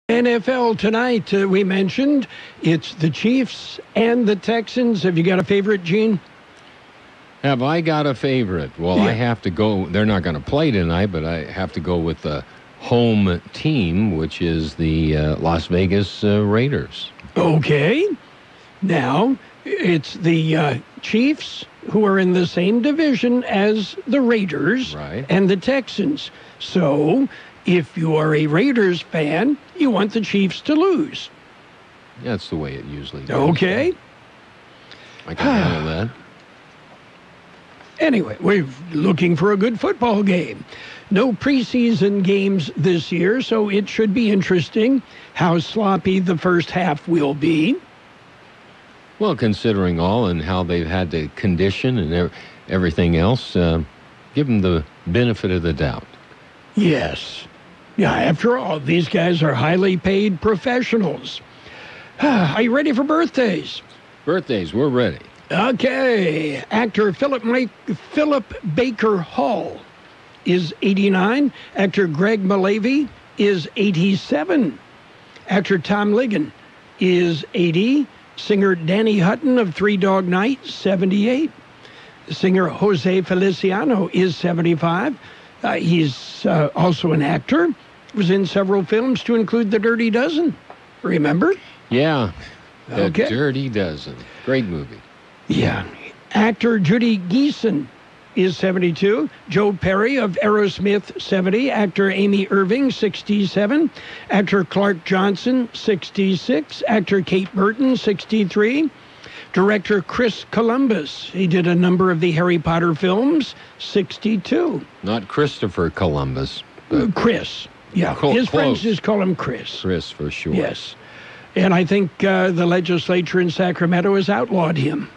NFL tonight, we mentioned it's the Chiefs and the Texans. Have you got a favorite, Gene? Have I got a favorite? Well, yeah. I have to go. They're not going to play tonight, but I have to go with the home team, which is the Las Vegas Raiders. Okay. Now, it's the Chiefs, who are in the same division as the Raiders, right, and the Texans. So, if you are a Raiders fan, you want the Chiefs to lose. That's the way it usually goes. Okay. I can handle that. Anyway, we're looking for a good football game. No preseason games this year, so it should be interesting how sloppy the first half will be. Well, considering all and how they've had to condition and everything else, give them the benefit of the doubt. Yes. Yeah, after all, these guys are highly paid professionals. Are you ready for birthdays? Birthdays, we're ready. Okay. Actor Philip Baker Hall is 89. Actor Greg Malavy is 87. Actor Tom Ligon is 80. Singer Danny Hutton of Three Dog Night, 78. Singer Jose Feliciano is 75. He's also an actor. Was in several films to include The Dirty Dozen. Remember? Yeah. The Dirty Dozen. Great movie. Yeah. Actor Judy Geeson is 72. Joe Perry of Aerosmith, 70. Actor Amy Irving, 67. Actor Clark Johnson, 66. Actor Kate Burton, 63. Director Chris Columbus. He did a number of the Harry Potter films, 62. Not Christopher Columbus. But Chris. Yeah. His friends just call him Chris. Chris, for sure. Yes. And I think the legislature in Sacramento has outlawed him.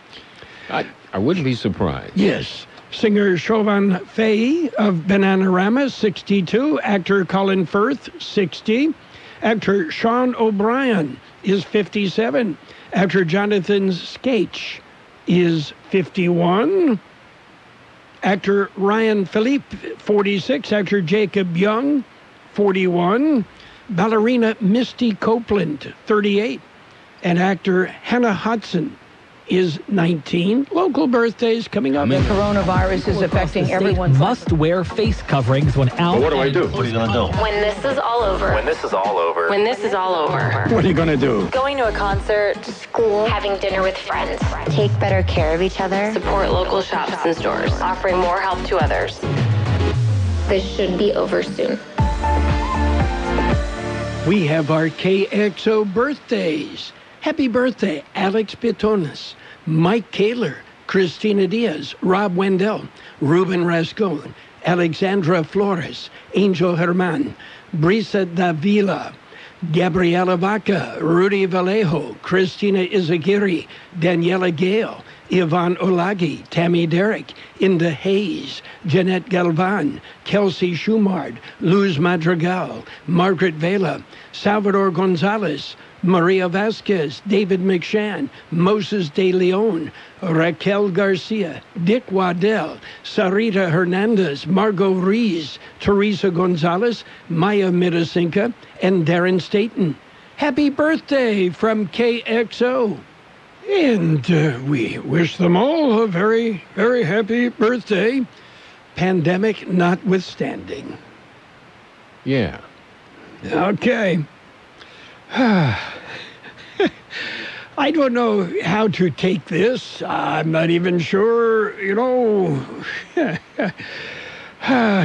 I wouldn't be surprised. Yes. Singer Chauvin Fay of Bananarama, 62. Actor Colin Firth, 60. Actor Sean O'Brien is 57. Actor Jonathan Skaich is 51. Actor Ryan Philippe, 46. Actor Jacob Young, 41. Ballerina Misty Copeland, 38. And actor Hannah Hudson is 19. Local birthdays coming up. The coronavirus is affecting everyone. Must wear face coverings when out. What do I do? What are you going to do? When this is all over. When this is all over. When this is all over. What are you going to do? Going to a concert. School. Having dinner with friends. Take better care of each other. Support local shops and stores. Offering more help to others. This should be over soon. We have our KXO birthdays. Happy birthday, Alex Pitones, Mike Kaler, Christina Diaz, Rob Wendell, Ruben Rascon, Alexandra Flores, Angel Herman, Brisa Davila, Gabriela Vaca, Rudy Vallejo, Christina Izagiri, Daniela Gale, Yvonne Olagi, Tammy Derrick, Inda Hayes, Jeanette Galvan, Kelsey Schumard, Luz Madrigal, Margaret Vela, Salvador Gonzalez, Maria Vasquez, David McShann, Moses De Leon, Raquel Garcia, Dick Waddell, Sarita Hernandez, Margot Rees, Teresa Gonzalez, Maya Mirasinka, and Darren Staten. Happy birthday from KXO. And we wish them all a very, very happy birthday, pandemic notwithstanding. Yeah. Okay. I don't know how to take this. I'm not even sure,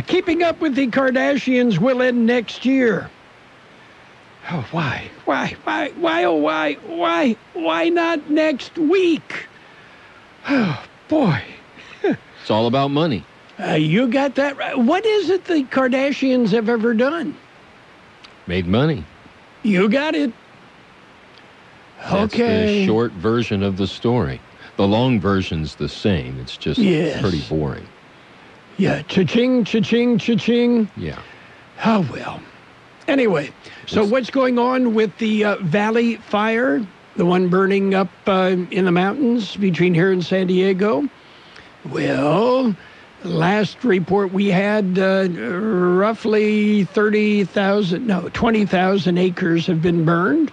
keeping up with the Kardashians will end next year. Oh, why? Why not next week? Oh, boy. It's all about money. You got that right. What is it the Kardashians have ever done? Made money. You got it. That's the short version of the story. The long version's the same. It's just pretty boring. Yeah, cha-ching, cha-ching, cha-ching. Yeah. Oh, well. Anyway, so what's going on with the Valley Fire, the one burning up in the mountains between here and San Diego? Well, Last report we had, roughly 20,000 acres have been burned.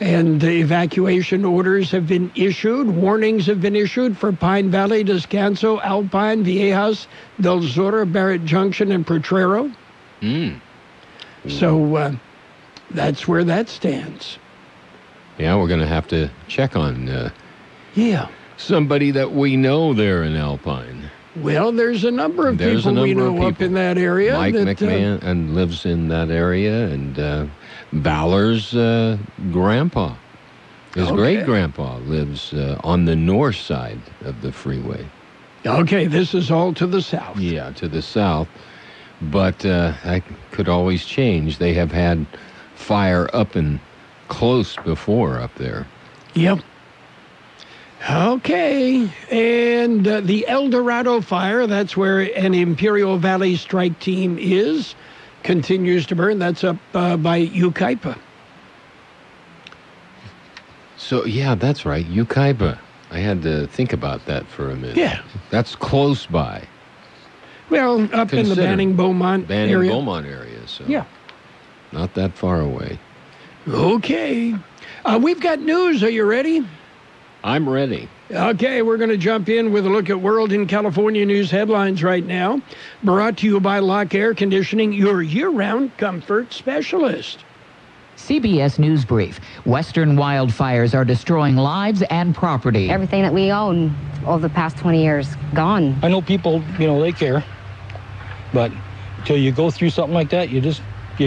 And the evacuation orders have been issued. Warnings have been issued for Pine Valley, Descanso, Alpine, Viejas, Del Zorro, Barrett Junction, and Potrero. So that's where that stands. Yeah, we're going to have to check on somebody that we know there in Alpine. Well, there's a number of people we know up in that area. Mike McMahon and lives in that area, and Valor's grandpa, his great-grandpa, lives on the north side of the freeway. Okay, this is all to the south. Yeah, to the south. But that could always change. They have had fire up and close before up there. Yep. Okay, and the El Dorado fire, that's where an Imperial Valley strike team is, continues to burn. That's up by Yucaipa. So, yeah, that's right, Yucaipa. I had to think about that for a minute. Yeah. That's close by. Well, up in the Banning-Beaumont area. Banning-Beaumont area, so yeah, not that far away. Okay. We've got news. Are you ready? I'm ready. Okay, we're going to jump in with a look at World in California news headlines right now. Brought to you by Lock Air Conditioning, your year-round comfort specialist. CBS News Brief. Western wildfires are destroying lives and property. Everything that we own over the past 20 years, gone. I know people, they care. But until you go through something like that, you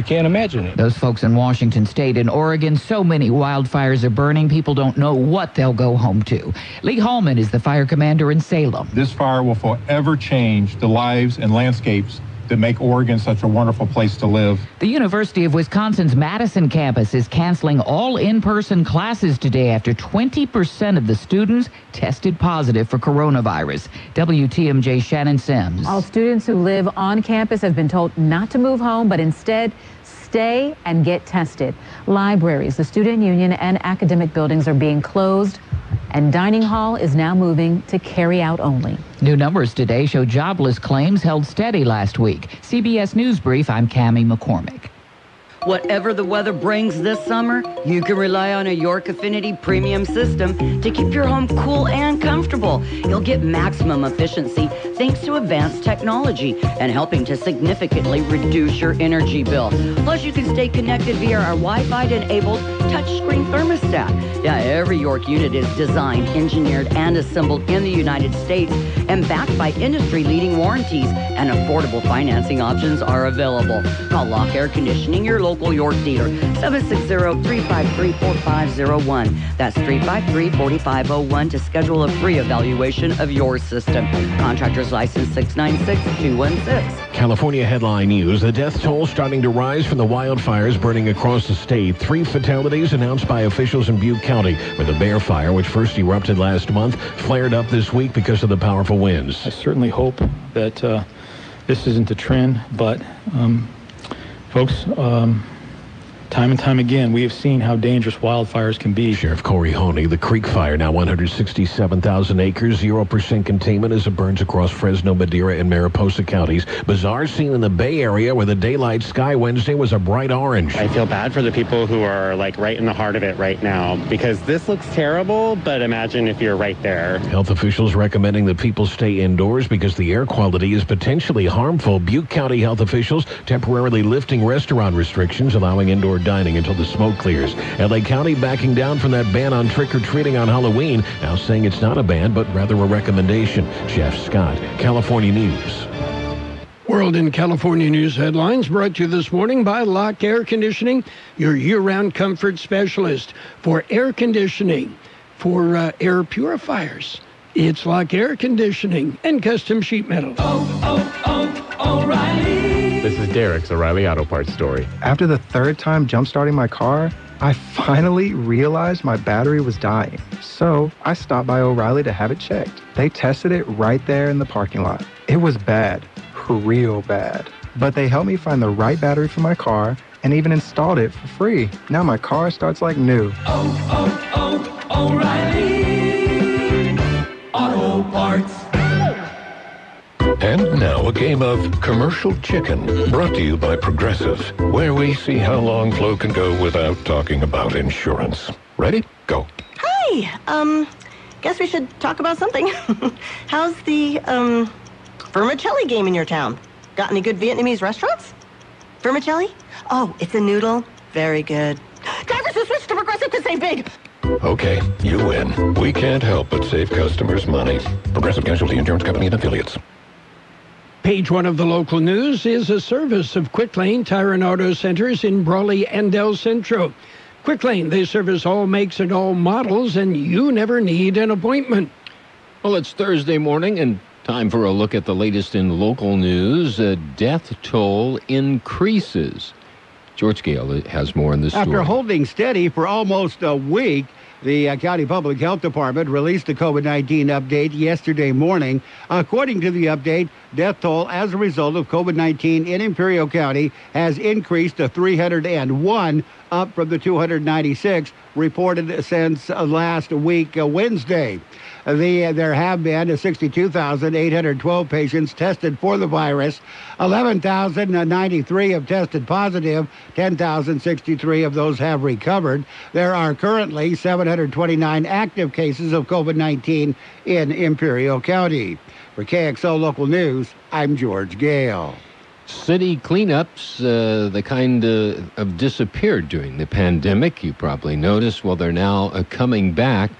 can't imagine it. Those folks in Washington State and Oregon, so many wildfires are burning, people don't know what they'll go home to. Lee Hallman is the fire commander in Salem. This fire will forever change the lives and landscapes that make Oregon such a wonderful place to live. The University of Wisconsin's Madison campus is canceling all in-person classes today after 20% of the students tested positive for coronavirus. WTMJ Shannon Sims. All students who live on campus have been told not to move home, but instead stay and get tested. Libraries, the student union, and academic buildings are being closed, and dining hall is now moving to carry out only. New numbers today show jobless claims held steady last week. CBS News Brief, I'm Cammie McCormick. Whatever the weather brings this summer, you can rely on a York Affinity premium system to keep your home cool and comfortable. You'll get maximum efficiency thanks to advanced technology and helping to significantly reduce your energy bill. Plus, you can stay connected via our Wi-Fi-enabled touchscreen thermostat. Yeah, every York unit is designed, engineered, and assembled in the United States and backed by industry-leading warranties, and affordable financing options are available. Call Lock Air Conditioning, your local York dealer, 760-353-4501. That's 353-4501 to schedule a free evaluation of your system. Contractor's license 696-216. California headline news. The death toll starting to rise from the wildfires burning across the state. 3 fatalities announced by officials in Butte County, where the Bear Fire, which first erupted last month, flared up this week because of the powerful winds. I certainly hope that this isn't a trend, but folks, time and time again, we have seen how dangerous wildfires can be. Sheriff Corey Honey, the Creek Fire, now 167,000 acres, 0% containment as it burns across Fresno, Madera, and Mariposa counties. Bizarre scene in the Bay Area where the daylight sky Wednesday was a bright orange. I feel bad for the people who are right in the heart of it right now, because this looks terrible, but imagine if you're right there. Health officials recommending that people stay indoors because the air quality is potentially harmful. Butte County health officials temporarily lifting restaurant restrictions, allowing indoor dining until the smoke clears. LA County backing down from that ban on trick-or-treating on Halloween, now saying it's not a ban, but rather a recommendation. Jeff Scott, California News. World in California news headlines brought to you this morning by Lock Air Conditioning, your year-round comfort specialist for air conditioning, for air purifiers. It's Lock Air Conditioning and custom sheet metal. O'Reilly. This is Derek's O'Reilly Auto Parts story. After the 3rd time jump-starting my car, I finally realized my battery was dying. So I stopped by O'Reilly to have it checked. They tested it right there in the parking lot. It was bad, real bad. But they helped me find the right battery for my car and even installed it for free. Now my car starts like new. O'Reilly Auto Parts. Now a game of commercial chicken, brought to you by Progressive, where we see how long Flo can go without talking about insurance. Ready? Go. Hi. Guess we should talk about something. How's the, vermicelli game in your town? Got any good Vietnamese restaurants? Vermicelli? Oh, it's a noodle. Very good. Time for switch to Progressive to save big. Okay, you win. We can't help but save customers money. Progressive Casualty Insurance Company and Affiliates. Page 1 of the local news is a service of Quick Lane Tire and Auto Centers in Brawley and El Centro. Quick Lane, they service all makes and all models, and you never need an appointment. Well, it's Thursday morning, and time for a look at the latest in local news. Death toll increases. George Gale has more in this story. After holding steady for almost a week, the County Public Health Department released the COVID-19 update yesterday morning. According to the update, death toll as a result of COVID-19 in Imperial County has increased to 301, up from the 296 reported since last week, Wednesday. There have been 62,812 patients tested for the virus. 11,093 have tested positive. 10,063 of those have recovered. There are currently 729 active cases of COVID-19 in Imperial County. For KXO Local News, I'm George Gale. City cleanups, the kind of disappeared during the pandemic. You probably noticed. Well, they're now coming back.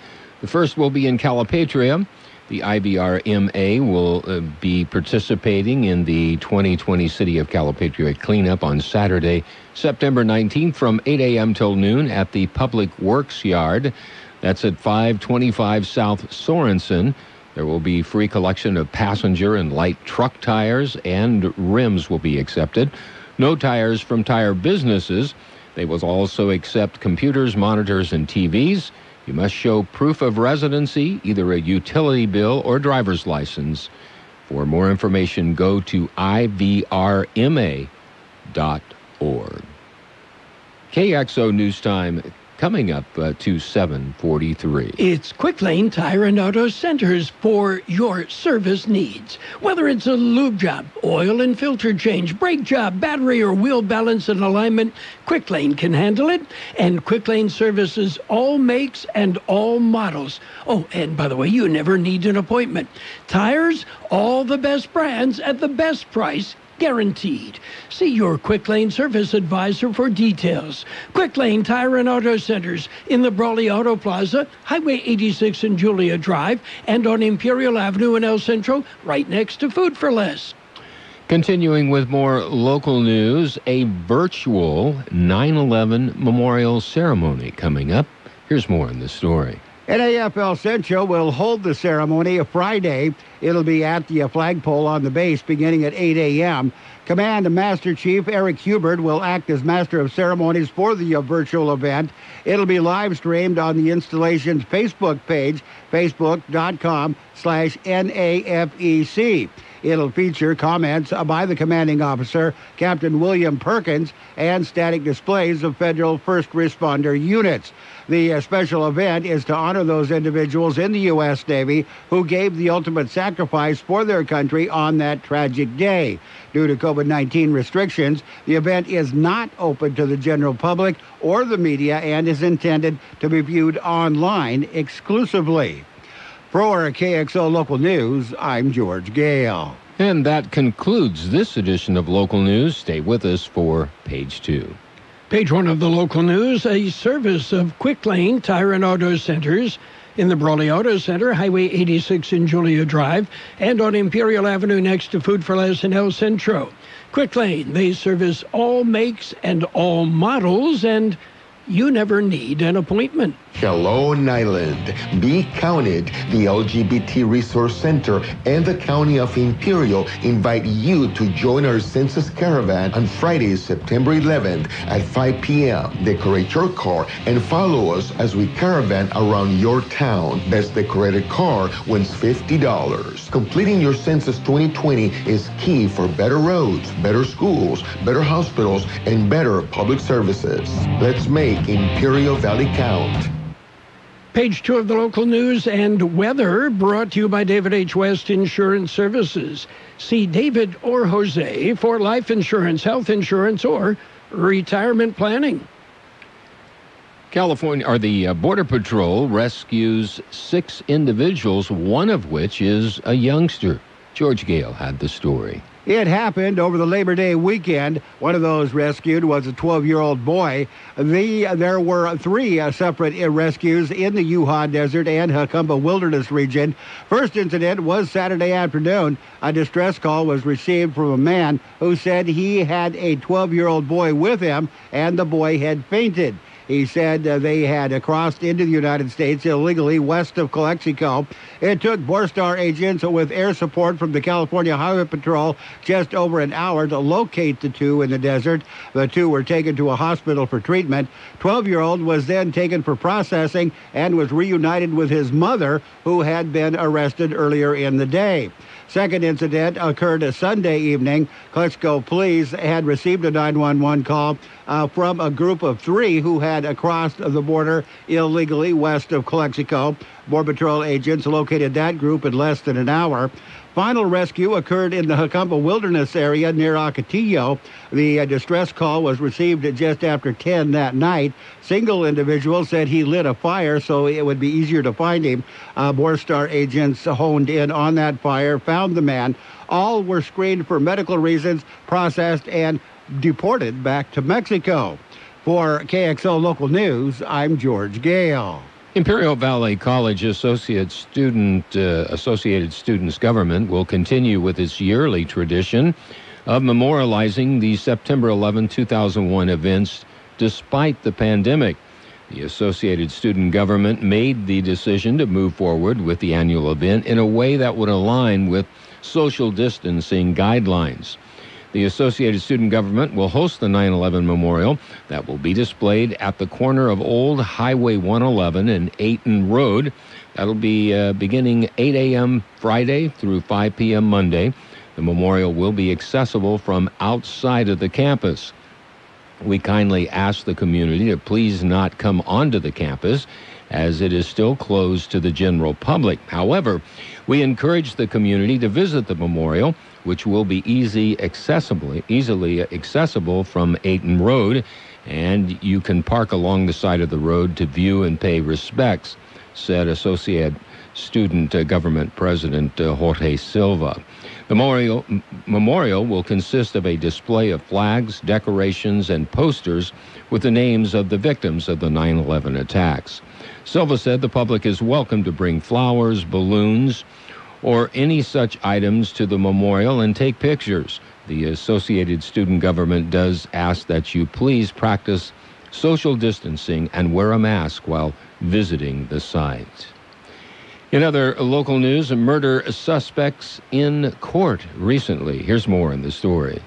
The first will be in Calipatria. The IBRMA will be participating in the 2020 City of Calipatria cleanup on Saturday, September 19th from 8 a.m. till noon at the Public Works Yard. That's at 525 South Sorensen. There will be free collection of passenger and light truck tires, and rims will be accepted. No tires from tire businesses. They will also accept computers, monitors, and TVs. You must show proof of residency, either a utility bill or driver's license. For more information, go to ivrma.org. KXO News Time coming up to 7:43. It's Quick Lane Tire and Auto Centers for your service needs. Whether it's a lube job, oil and filter change, brake job, battery or wheel balance and alignment, Quick Lane can handle it. And Quick Lane services all makes and all models. Oh, and by the way, you never need an appointment. Tires, all the best brands at the best price, guaranteed. See your Quick Lane service advisor for details. Quick Lane Tire and Auto Centers in the Brawley Auto Plaza, Highway 86 and Julia Drive, and on Imperial Avenue in El Centro, right next to Food for Less. Continuing with more local news, a virtual 9/11 memorial ceremony coming up. Here's more in the story. NAFL Centro will hold the ceremony Friday. It'll be at the flagpole on the base beginning at 8 a.m. Command Master Chief Eric Hubert will act as Master of Ceremonies for the virtual event. It'll be live streamed on the installation's Facebook page, facebook.com/NAFEC. It'll feature comments by the commanding officer, Captain William Perkins, and static displays of federal first responder units. The special event is to honor those individuals in the U.S. Navy who gave the ultimate sacrifice for their country on that tragic day. Due to COVID-19 restrictions, the event is not open to the general public or the media and is intended to be viewed online exclusively. For KXO Local News, I'm George Gale. And that concludes this edition of Local News. Stay with us for Page 2. Page 1 of the local news, a service of Quick Lane Tire and Auto Centers in the Brawley Auto Center, Highway 86 in Julia Drive, and on Imperial Avenue next to Food for Less in El Centro. Quick Lane, they service all makes and all models, and you never need an appointment. Hello, Nyland. Be counted. The LGBT Resource Center and the County of Imperial invite you to join our census caravan on Friday, September 11th at 5 p.m. Decorate your car and follow us as we caravan around your town. Best decorated car wins $50. Completing your census 2020 is key for better roads, better schools, better hospitals, and better public services. Let's make Imperial Valley count. Page 2 of the local news and weather brought to you by David H. West Insurance Services. See David or Jose for life insurance, health insurance, or retirement planning. California, or the Border Patrol rescues 6 individuals, one of which is a youngster. George Gale had the story. It happened over the Labor Day weekend. One of those rescued was a 12-year-old boy. There were 3 separate rescues in the Utah Desert and Jacumba Wilderness region. First incident was Saturday afternoon. A distress call was received from a man who said he had a 12-year-old boy with him and the boy had fainted. He said they had crossed into the United States illegally west of Kxo. It took Brister agents with air support from the California Highway Patrol just over an hour to locate the 2 in the desert. The 2 were taken to a hospital for treatment. 12-year-old was then taken for processing and was reunited with his mother, who had been arrested earlier in the day. Second incident occurred Sunday evening. Kxo police had received a 911 call from a group of 3 who had crossed the border illegally west of Kxo. Border Patrol agents located that group in less than an hour. Final rescue occurred in the Jacumba Wilderness area near Ocotillo. The distress call was received just after 10 that night. Single individual said he lit a fire so it would be easier to find him. Brister agents honed in on that fire, found the man. All were screened for medical reasons, processed, and deported back to Mexico. For KXO Local News, I'm George Gale. Imperial Valley College Associated Students Government will continue with its yearly tradition of memorializing the September 11, 2001 events despite the pandemic. The Associated Student Government made the decision to move forward with the annual event in a way that would align with social distancing guidelines. The Associated Student Government will host the 9/11 Memorial that will be displayed at the corner of Old Highway 111 and Ayton Road. That'll be beginning 8 a.m. Friday through 5 p.m. Monday. The memorial will be accessible from outside of the campus. We kindly ask the community to please not come onto the campus, as it is still closed to the general public. However, we encourage the community to visit the memorial, which will be easily accessible from Ayton Road, and you can park along the side of the road to view and pay respects, said Associated Student Government President Jorge Silva. The memorial will consist of a display of flags, decorations, and posters with the names of the victims of the 9/11 attacks. Silva said the public is welcome to bring flowers, balloons, or any such items to the memorial and take pictures. The Associated Student Government does ask that you please practice social distancing and wear a mask while visiting the site. In other local news, murder suspects in court recently. Here's more in the story.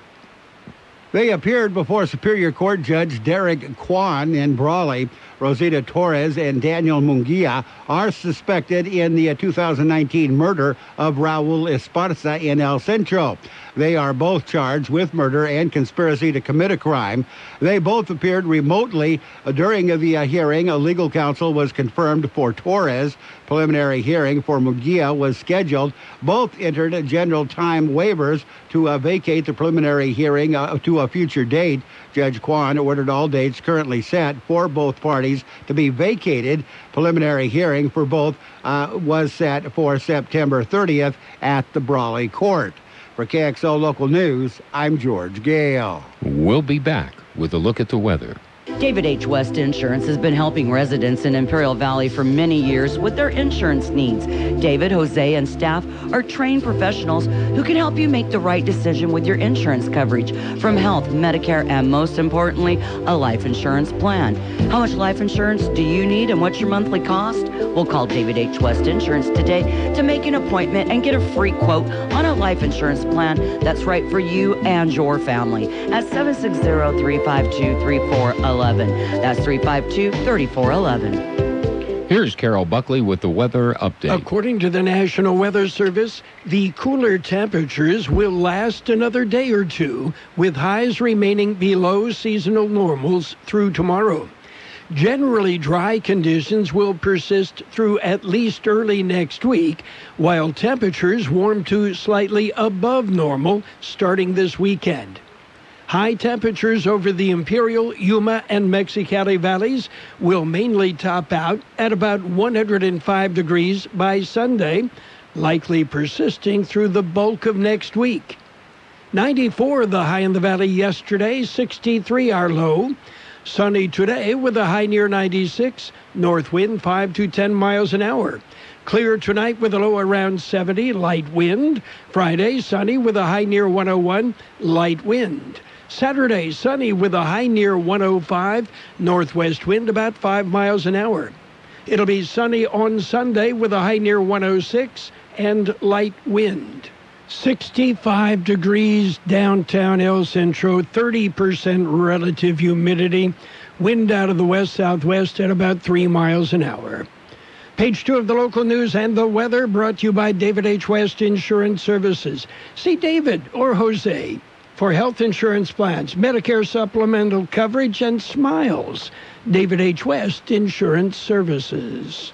They appeared before Superior Court Judge Derek Kwan in Brawley. Rosita Torres and Daniel Munguia are suspected in the 2019 murder of Raul Esparza in El Centro. They are both charged with murder and conspiracy to commit a crime. They both appeared remotely during the hearing. A legal counsel was confirmed for Torres. Preliminary hearing for Munguia was scheduled. Both entered general time waivers to vacate the preliminary hearing to a future date. Judge Kwan ordered all dates currently set for both parties to be vacated. Preliminary hearing for both was set for September 30th at the Brawley Court. For KXO Local News, I'm George Gale. We'll be back with a look at the weather. David H. West Insurance has been helping residents in Imperial Valley for many years with their insurance needs. David, Jose, and staff are trained professionals who can help you make the right decision with your insurance coverage, from health, Medicare, and most importantly, a life insurance plan. How much life insurance do you need and what's your monthly cost? We'll call David H. West Insurance today to make an appointment and get a free quote on a life insurance plan that's right for you and your family at 760-352-3411. That's 352-3411. Here's Carroll Buckley with the weather update. According to the National Weather Service, the cooler temperatures will last another day or two, with highs remaining below seasonal normals through tomorrow. Generally dry conditions will persist through at least early next week, while temperatures warm to slightly above normal starting this weekend. High temperatures over the Imperial, Yuma, and Mexicali valleys will mainly top out at about 105 degrees by Sunday, likely persisting through the bulk of next week. 94 the high in the valley yesterday, 63 our low. Sunny today with a high near 96, north wind 5 to 10 miles an hour. Clear tonight with a low around 70, light wind. Friday, sunny with a high near 101, light wind. Saturday, sunny with a high near 105, northwest wind about 5 miles an hour. It'll be sunny on Sunday with a high near 106 and light wind. 65 degrees downtown El Centro, 30% relative humidity, wind out of the west-southwest at about 3 miles an hour. Page 2 of the local news and the weather brought to you by David H. West Insurance Services. See David or Jose for health insurance plans, Medicare supplemental coverage, and smiles. David H. West Insurance Services.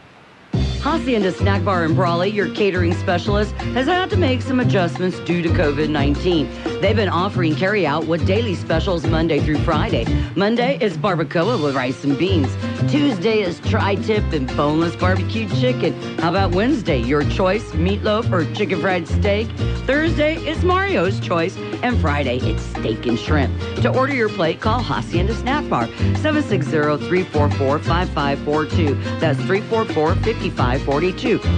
Hacienda Snack Bar in Brawley, your catering specialist, has had to make some adjustments due to COVID-19. They've been offering carry-out with daily specials Monday through Friday. Monday is barbacoa with rice and beans. Tuesday is tri-tip and boneless barbecue chicken. How about Wednesday? Your choice, meatloaf or chicken fried steak. Thursday is Mario's choice. And Friday, it's steak and shrimp. To order your plate, call Hacienda Snack Bar, 760-344-5542. That's 344-5542.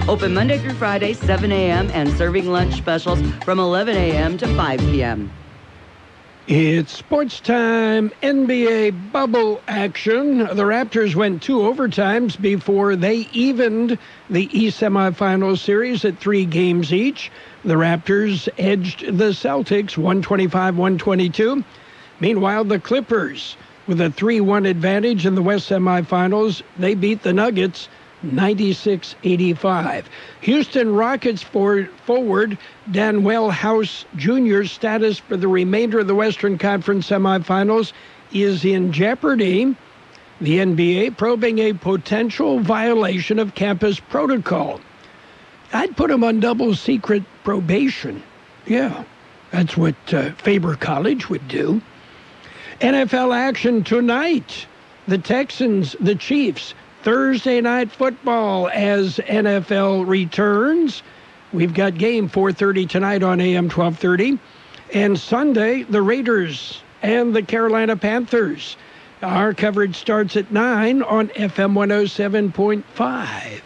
Open Monday through Friday, 7 a.m. and serving lunch specials from 11 a.m. to 5 p.m. It's sports time, NBA bubble action. The Raptors went 2 overtimes before they evened the East semifinal series at 3 games each. The Raptors edged the Celtics 125-122. Meanwhile, the Clippers, with a 3-1 advantage in the West semifinals, they beat the Nuggets 96-85. Houston Rockets forward Danwell House Jr.'s status for the remainder of the Western Conference semifinals is in jeopardy. The NBA probing a potential violation of campus protocol. I'd put him on double secret probation. Yeah, that's what Faber College would do. NFL action tonight. The Texans, the Chiefs. Thursday night football as NFL returns. We've got game 4:30 tonight on AM 1230. And Sunday, the Raiders and the Carolina Panthers. Our coverage starts at 9 on FM 107.5.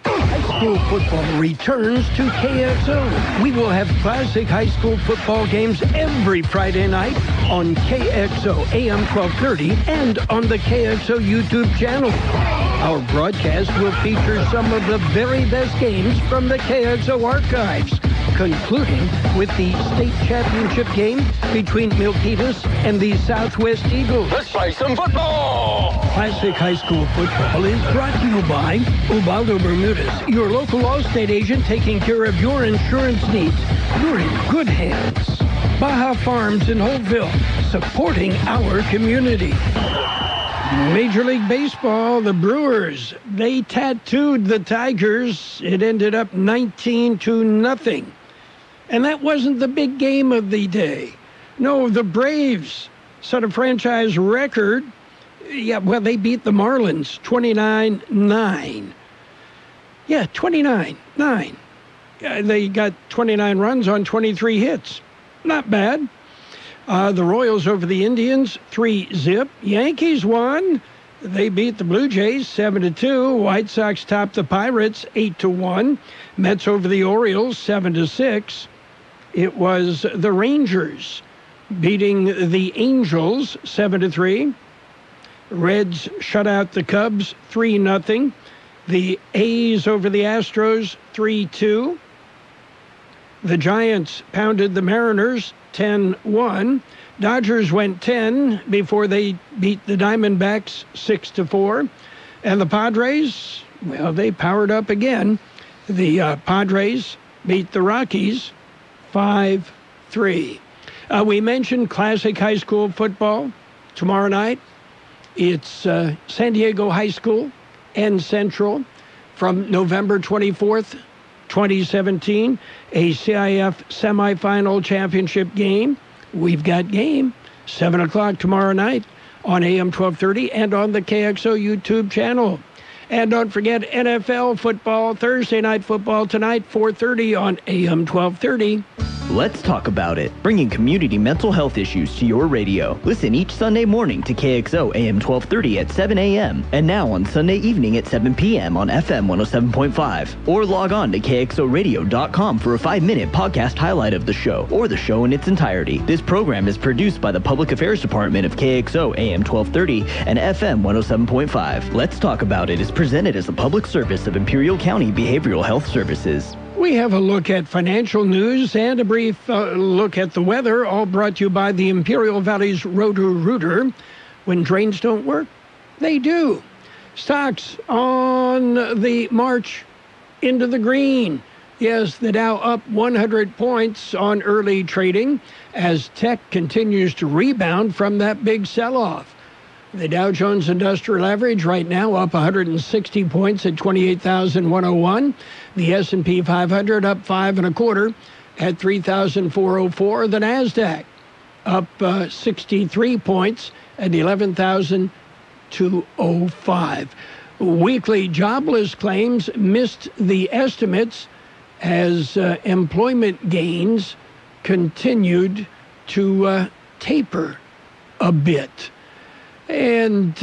High school football returns to KXO. We will have classic high school football games every Friday night on KXO AM 1230 and on the KXO YouTube channel. Our broadcast will feature some of the very best games from the KXO archives, concluding with the state championship game between Milpitas and the Southwest Eagles. Let's play some football! Classic high school football is brought to you by Ubaldo Bermudez, your local Allstate agent taking care of your insurance needs. You're in good hands. Baja Farms in Holtville, supporting our community. Major League Baseball, the Brewers, they tattooed the Tigers. It ended up 19-0. And that wasn't the big game of the day. No, the Braves set a franchise record. Yeah, well, they beat the Marlins 29-9. Yeah, 29-9. They got 29 runs on 23 hits. Not bad. The Royals over the Indians, 3-0. Yankees won. They beat the Blue Jays 7-2. White Sox topped the Pirates 8-1. Mets over the Orioles 7-6. It was the Rangers beating the Angels 7-3. Reds shut out the Cubs 3-0. The A's over the Astros 3-2. The Giants pounded the Mariners 10-1. Dodgers went 10 before they beat the Diamondbacks 6-4. And the Padres, well, they powered up again. The Padres beat the Rockies 5-3. We mentioned classic high school football tomorrow night. It's San Diego High School and Central from November 24th, 2017, a CIF semifinal championship game. We've got game, 7 o'clock tomorrow night on AM 1230 and on the KXO YouTube channel. And don't forget NFL football, Thursday night football tonight, 4:30 on AM 1230. Let's talk about it, bringing community mental health issues to your radio. Listen each Sunday morning to KXO AM 1230 at 7 a.m. and now on Sunday evening at 7 p.m. on FM 107.5. Or log on to KXORadio.com for a 5-minute podcast highlight of the show or the show in its entirety. This program is produced by the Public Affairs Department of KXO AM 1230 and FM 107.5. Let's Talk About It is presented as a public service of Imperial County Behavioral Health Services. We have a look at financial news and a brief look at the weather, all brought to you by the Imperial Valley's Roto-Rooter. When drains don't work, they do. Stocks on the march into the green. Yes, the Dow up 100 points on early trading as tech continues to rebound from that big sell-off. The Dow Jones Industrial Average right now up 160 points at 28,101. The S&P 500 up 5 1/4 at 3,404. The Nasdaq up 63 points at 11,205. Weekly jobless claims missed the estimates as employment gains continued to taper a bit. And,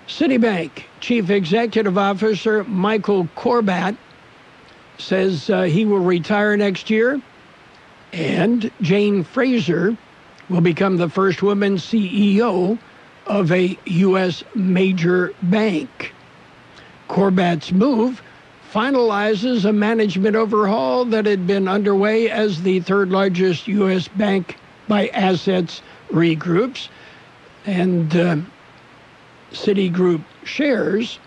Citibank Chief Executive Officer Michael Corbat says he will retire next year, and Jane Fraser will become the first woman CEO of a U.S. major bank. Corbat's move finalizes a management overhaul that had been underway as the third largest U.S. bank by assets regroups. And Citigroup shares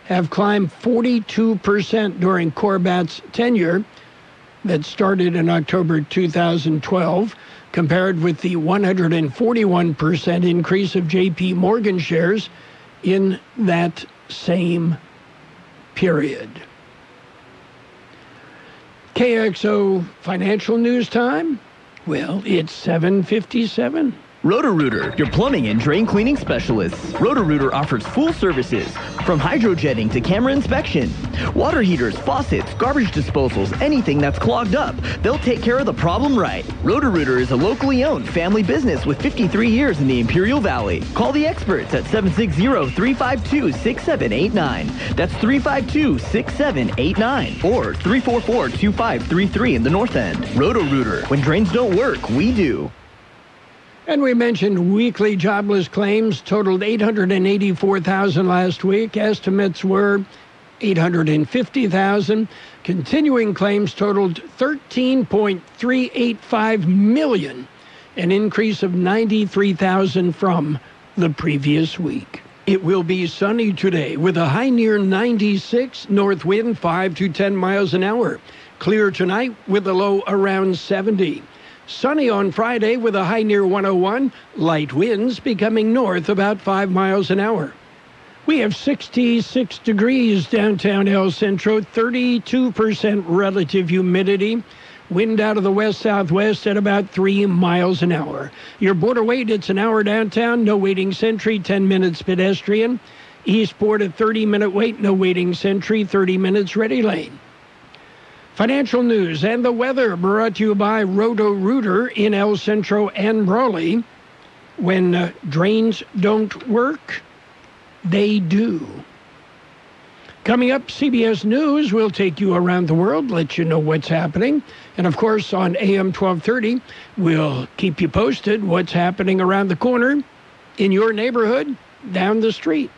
have climbed 42% during Corbat's tenure that started in October 2012, compared with the 141% increase of J.P. Morgan shares in that same period. KXO Financial News Time? Well, it's 7:57. Roto-Rooter, your plumbing and drain cleaning specialists. Roto-Rooter offers full services, from hydrojetting to camera inspection. Water heaters, faucets, garbage disposals, anything that's clogged up. They'll take care of the problem right. Roto-Rooter is a locally owned family business with 53 years in the Imperial Valley. Call the experts at 760-352-6789. That's 352-6789 or 344-2533 in the North End. Roto-Rooter, when drains don't work, we do. And we mentioned weekly jobless claims totaled 884,000 last week. Estimates were 850,000. Continuing claims totaled 13.385 million, an increase of 93,000 from the previous week. It will be sunny today with a high near 96, north wind 5 to 10 miles an hour. Clear tonight with a low around 70. Sunny on Friday with a high near 101, light winds becoming north about 5 miles an hour. We have 66 degrees downtown El Centro, 32% relative humidity, wind out of the west-southwest at about 3 miles an hour. Your border wait, it's an hour downtown, no waiting sentry, 10 minutes pedestrian. Eastport a 30-minute wait, no waiting sentry, 30 minutes ready lane. Financial news and the weather brought to you by Roto-Rooter in El Centro and Brawley. When drains don't work, they do. Coming up, CBS News will take you around the world, let you know what's happening. And, of course, on AM 1230, we'll keep you posted what's happening around the corner, in your neighborhood, down the street.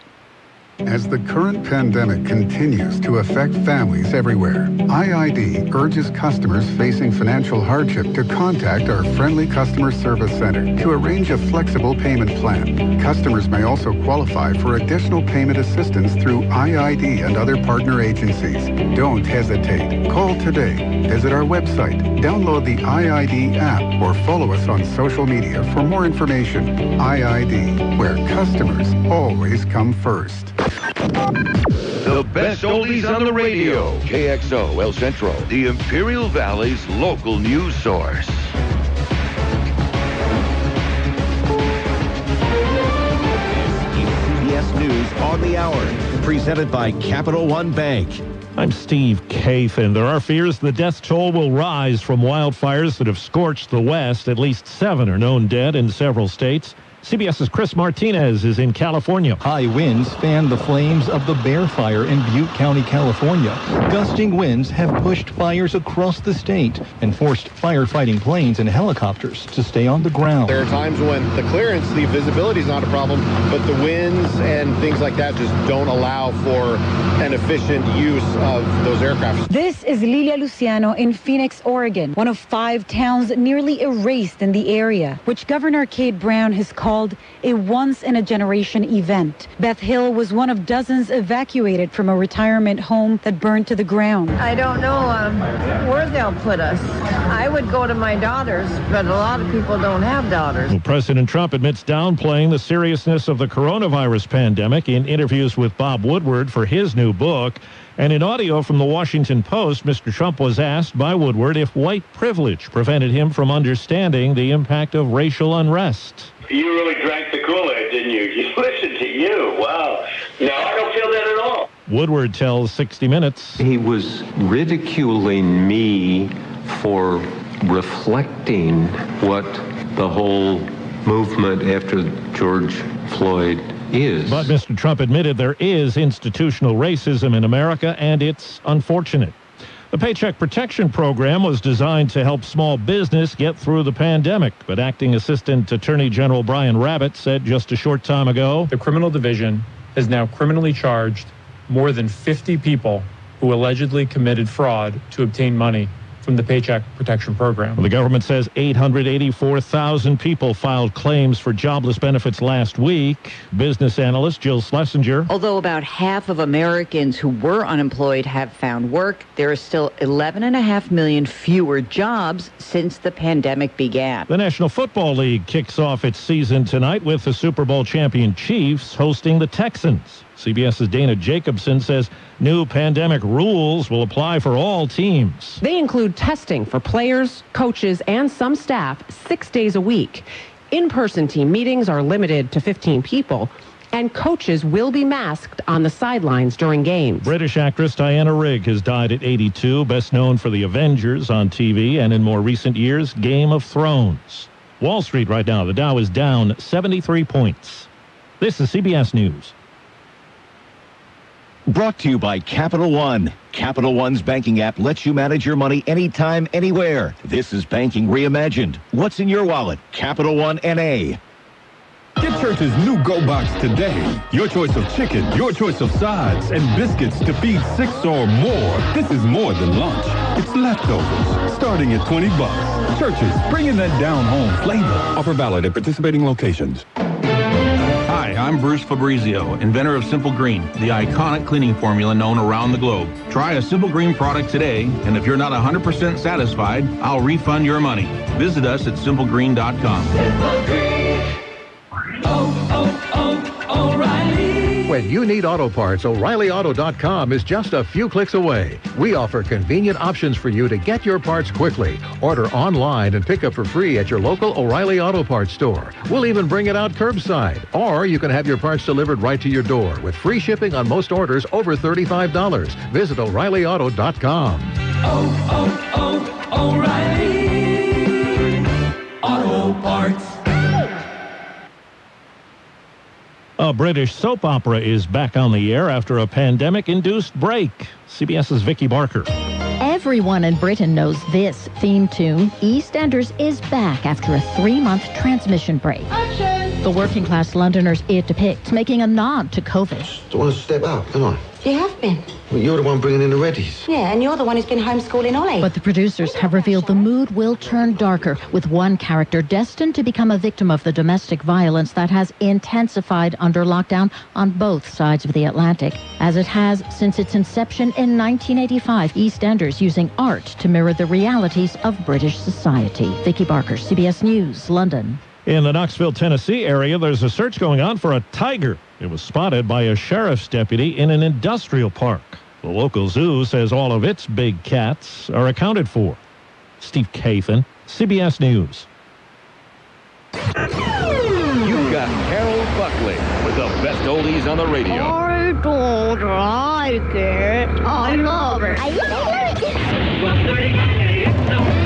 As the current pandemic continues to affect families everywhere, IID urges customers facing financial hardship to contact our friendly customer service center to arrange a flexible payment plan. Customers may also qualify for additional payment assistance through IID and other partner agencies. Don't hesitate. Call today. Visit our website, download the IID app, or follow us on social media for more information. IID, where customers always come first. The best oldies on the radio. KXO El Centro, the Imperial Valley's local news source. CBS News on the Hour, presented by Capital One Bank. I'm Steve Kathan. There are fears the death toll will rise from wildfires that have scorched the West. At least 7 are known dead in several states. CBS's Chris Martinez is in California. High winds fan the flames of the Bear Fire in Butte County, California. Gusting winds have pushed fires across the state and forced firefighting planes and helicopters to stay on the ground. There are times when the clearance, the visibility is not a problem, but the winds and things like that just don't allow for an efficient use of those aircraft. This is Lilia Luciano in Phoenix, Oregon, one of 5 towns nearly erased in the area, which Governor Kate Brown has called a once-in-a-generation event. Beth Hill was one of dozens evacuated from a retirement home that burned to the ground. I don't know where they'll put us. I would go to my daughter's, but a lot of people don't have daughters. Well, President Trump admits downplaying the seriousness of the coronavirus pandemic in interviews with Bob Woodward for his new book. And in audio from the Washington Post, Mr. Trump was asked by Woodward if white privilege prevented him from understanding the impact of racial unrest. You really drank the Kool-Aid, didn't you? You listened to you. Wow. No, I don't feel that at all. Woodward tells 60 Minutes. He was ridiculing me for reflecting what the whole movement after George Floyd is. But Mr. Trump admitted there is institutional racism in America, and it's unfortunate. The Paycheck Protection Program was designed to help small business get through the pandemic, but Acting Assistant Attorney General Brian Rabbitt said just a short time ago, the criminal division has now criminally charged more than 50 people who allegedly committed fraud to obtain money from the Paycheck Protection Program. Well, the government says 884,000 people filed claims for jobless benefits last week. Business analyst Jill Schlesinger. Although about half of Americans who were unemployed have found work, there are still 11.5 million fewer jobs since the pandemic began. The National Football League kicks off its season tonight with the Super Bowl champion Chiefs hosting the Texans. CBS's Dana Jacobson says new pandemic rules will apply for all teams. They include testing for players, coaches, and some staff 6 days a week. In-person team meetings are limited to 15 people, and coaches will be masked on the sidelines during games. British actress Diana Rigg has died at 82, best known for The Avengers on TV and in more recent years, Game of Thrones. Wall Street right now, the Dow is down 73 points. This is CBS News. Brought to you by Capital One. Capital One's banking app lets you manage your money anytime, anywhere. This is banking reimagined. What's in your wallet? Capital One N.A. Get Church's new Go Box today. Your choice of chicken, your choice of sides, and biscuits to feed 6 or more. This is more than lunch. It's leftovers, starting at $20. Church's, bringing that down-home flavor. Offer valid at participating locations. Hi, I'm Bruce Fabrizio, inventor of Simple Green, the iconic cleaning formula known around the globe. Try a Simple Green product today, and if you're not 100% satisfied, I'll refund your money. Visit us at simplegreen.com. Simple Green. O'Reilly. When you need auto parts, O'ReillyAuto.com is just a few clicks away. We offer convenient options for you to get your parts quickly. Order online and pick up for free at your local O'Reilly Auto Parts store. We'll even bring it out curbside. Or you can have your parts delivered right to your door with free shipping on most orders over $35. Visit O'ReillyAuto.com. O'Reilly Auto Parts. A British soap opera is back on the air after a pandemic-induced break. CBS's Vicky Barker. Everyone in Britain knows this theme tune. EastEnders is back after a 3-month transmission break. Action! The working-class Londoners it depicts, making a nod to COVID. Do you want to step out? Come on. You have been. Well, you're the one bringing in the Reddies. Yeah, and you're the one who's been homeschooling Ollie. But the producers have revealed the mood will turn darker, with one character destined to become a victim of the domestic violence that has intensified under lockdown on both sides of the Atlantic, as it has since its inception in 1985. EastEnders using art to mirror the realities of British society. Vicky Barker, CBS News, London. In the Knoxville, Tennessee area, there's a search going on for a tiger. It was spotted by a sheriff's deputy in an industrial park. The local zoo says all of its big cats are accounted for. Steve Kathan, CBS News. You've got Carroll Buckley with the best oldies on the radio. I don't like it. I love it. Well, 30 minutes.